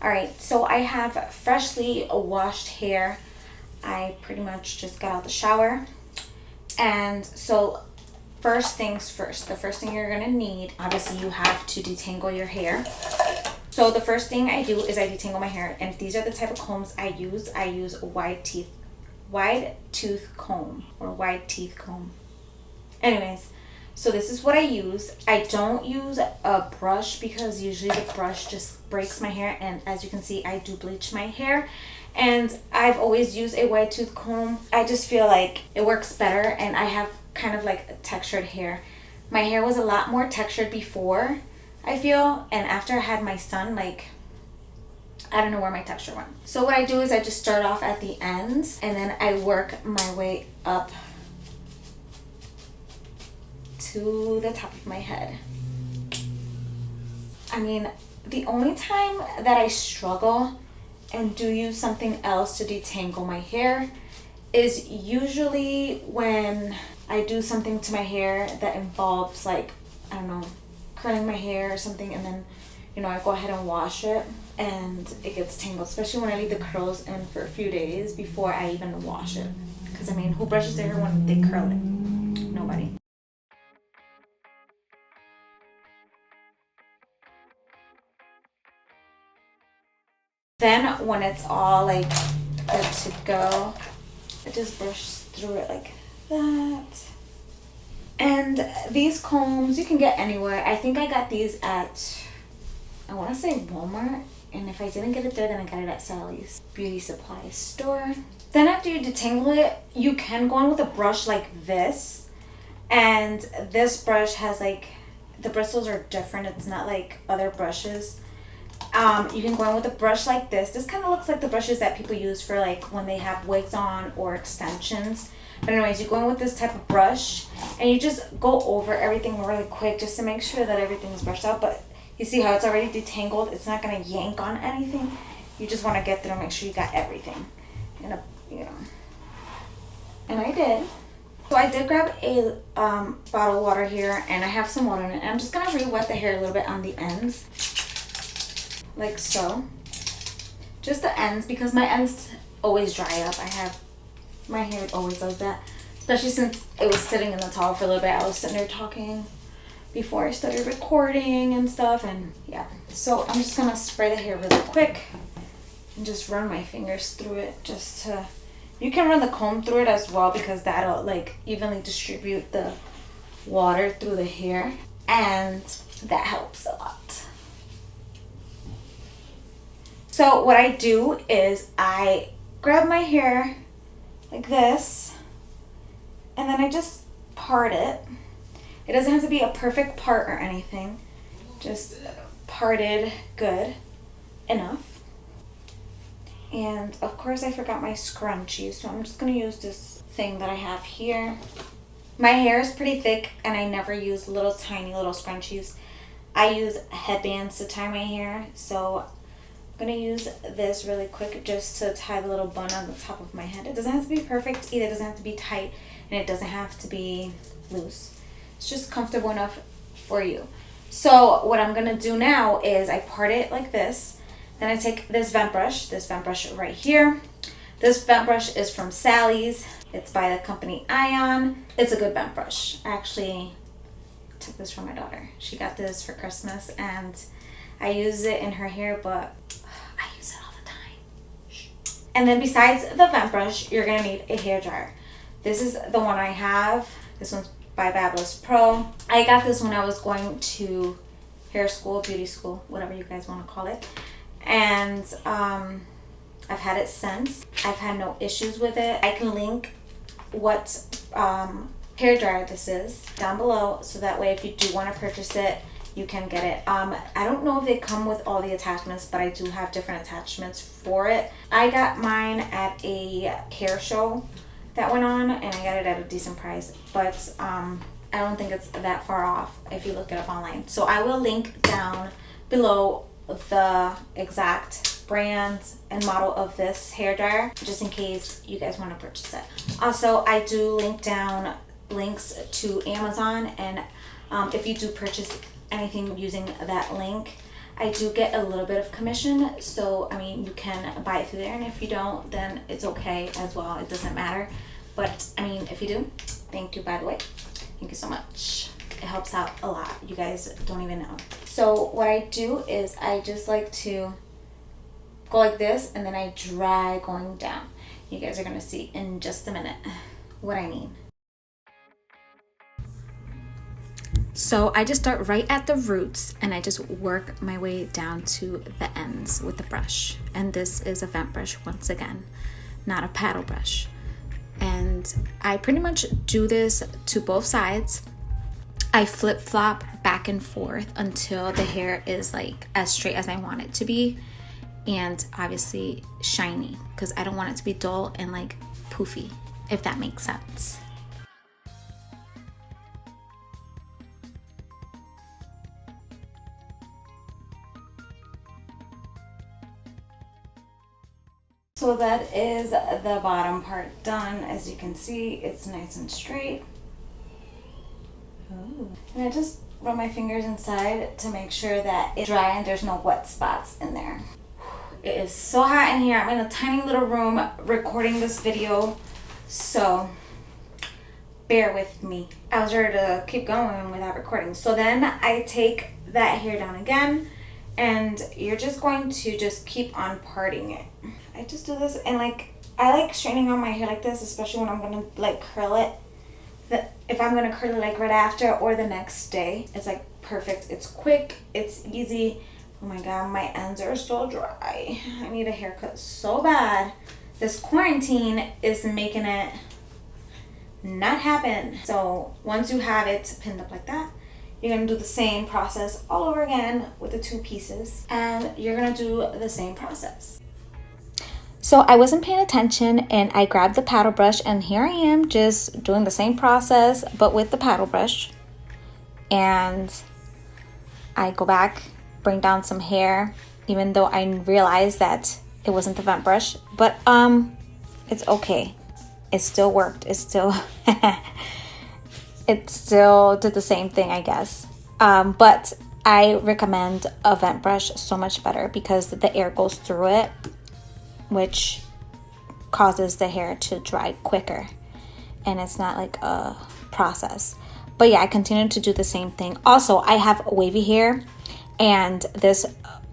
Alright, so I have freshly washed hair. I pretty much just got out the shower. And so first things first, the first thing you're gonna need, obviously you have to detangle your hair. So the first thing I do is I detangle my hair, and these are the type of combs I use. I use wide tooth comb or wide teeth comb. Anyways, so this is what I use. I don't use a brush because usually the brush just breaks my hair, and as you can see, I do bleach my hair. And I've always used a wide tooth comb. I just feel like it works better, and I have kind of like textured hair. My hair was a lot more textured before, I feel, and after I had my son, like, I don't know where my texture went. So what I do is I just start off at the ends, and then I work my way up to the top of my head. I mean, the only time that I struggle and do use something else to detangle my hair is usually when I do something to my hair that involves, like, I don't know, curling my hair or something, and then, you know, I go ahead and wash it and it gets tangled, especially when I leave the curls in for a few days before I even wash it. Because, I mean, who brushes their hair when they curl it? Nobody. Then when it's all like good to go, I just brush through it like that. And these combs you can get anywhere. I think I got these at, I want to say Walmart, and if I didn't get it there, then I got it at Sally's beauty supply store. Then after you detangle it, you can go in with a brush like this, and this brush has like, the bristles are different. It's not like other brushes. You can go in with a brush like this. This kind of looks like the brushes that people use for like when they have wigs on or extensions. But anyways, you go in with this type of brush and you just go over everything really quick just to make sure that everything's brushed out. But you see how it's already detangled? It's not going to yank on anything. You just want to get through and make sure you got everything. And I did. So I did grab a bottle of water here, and I have some water in it. And I'm just going to re-wet the hair a little bit on the ends. Like so. Just the ends, because my ends always dry up. My hair always does that, especially since it was sitting in the towel for a little bit. I was sitting there talking before I started recording and stuff, and yeah. So I'm just gonna spray the hair really quick and just run my fingers through it, just to, you can run the comb through it as well, because that'll like evenly distribute the water through the hair, and that helps a lot. So what I do is I grab my hair like this, and then I just part it. It doesn't have to be a perfect part or anything, just parted good enough. And of course I forgot my scrunchie, so I'm just gonna use this thing that I have here. My hair is pretty thick, and I never use tiny little scrunchies. I use headbands to tie my hair, so I'm going to use this really quick just to tie the little bun on the top of my head. It doesn't have to be perfect either. It doesn't have to be tight, and it doesn't have to be loose. It's just comfortable enough for you. So what I'm going to do now is I part it like this. Then I take this vent brush right here. This vent brush is from Sally's. It's by the company Ion. It's a good vent brush. I actually took this from my daughter. She got this for Christmas, and I use it in her hair, but I use it all the time. And then besides the vent brush, you're going to need a hair dryer. This is the one I have. This one's by Babyless Pro. I got this when I was going to hair school, beauty school, whatever you guys want to call it. And I've had it since. I've had no issues with it. I can link what hair dryer this is down below, so that way if you do want to purchase it, you can get it. I don't know if they come with all the attachments, but I do have different attachments for it. I got mine at a hair show that went on, and I got it at a decent price, but I don't think it's that far off if you look it up online. So I will link down below the exact brand and model of this hair dryer, just in case you guys want to purchase it. Also, I do link down links to Amazon, and if you do purchase anything using that link, I do get a little bit of commission, so I mean, you can buy it through there, and if you don't, then it's okay as well. It doesn't matter. But I mean, if you do, thank you, by the way. Thank you so much. It helps out a lot. You guys don't even know. So what I do is I just like to go like this, and then I dry going down. You guys are gonna see in just a minute what I mean. So I just start right at the roots, and I just work my way down to the ends with the brush. And this is a vent brush once again, not a paddle brush. And I pretty much do this to both sides. I flip-flop back and forth until the hair is like as straight as I want it to be, and obviously shiny, because I don't want it to be dull and like poofy, if that makes sense. So that is the bottom part done. As you can see, it's nice and straight. Ooh. And I just run my fingers inside to make sure that it's dry and there's no wet spots in there. It is so hot in here. I'm in a tiny little room recording this video, so bear with me. I was ready to keep going without recording. So then I take that hair down again, and you're just going to just keep on parting it. I just do this, and like I like straightening on my hair like this, especially when I'm gonna like curl it. If I'm gonna curl it like right after or the next day, it's like perfect. It's quick, it's easy. Oh my god, my ends are so dry. I need a haircut so bad. This quarantine is making it not happen. So once you have it pinned up like that, you're gonna do the same process all over again with the two pieces, and you're gonna do the same process. So I wasn't paying attention, and I grabbed the paddle brush, and here I am just doing the same process but with the paddle brush. And I go back, bring down some hair, even though I realized that it wasn't the vent brush, but it's okay. It still worked. It still it still did the same thing, I guess. But I recommend a vent brush so much better because the air goes through it, which causes the hair to dry quicker, and it's not like a process. But yeah, I continue to do the same thing. Also, I have wavy hair, and this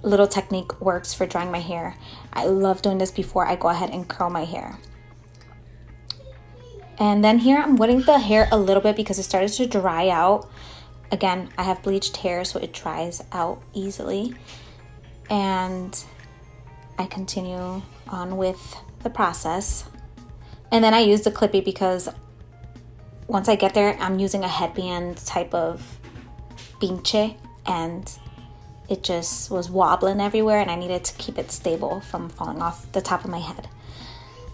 little technique works for drying my hair. I love doing this before I go ahead and curl my hair. And then here I'm wetting the hair a little bit because it started to dry out. Again, I have bleached hair, so it dries out easily. And I continue on with the process. And then I use the clippy because once I get there, I'm using a headband type of pinche, and it just was wobbling everywhere, and I needed to keep it stable from falling off the top of my head.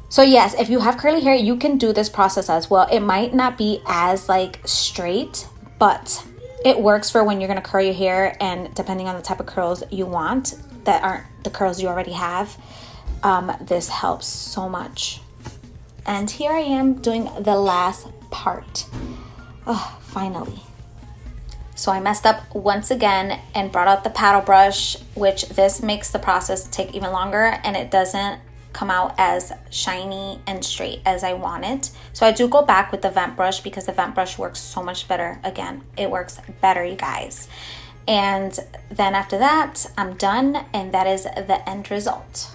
So yes, if you have curly hair, you can do this process as well. It might not be as like straight, but it works for when you're gonna curl your hair, and depending on the type of curls you want that aren't the curls you already have, this helps so much. And here I am doing the last part. Oh, finally. So I messed up once again and brought out the paddle brush, which this makes the process take even longer, and it doesn't come out as shiny and straight as I want it. So I do go back with the vent brush because the vent brush works so much better. Again, it works better, you guys. And then after that, I'm done, and that is the end result.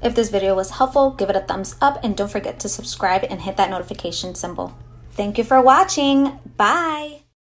If this video was helpful, give it a thumbs up, and don't forget to subscribe and hit that notification symbol. Thank you for watching. Bye.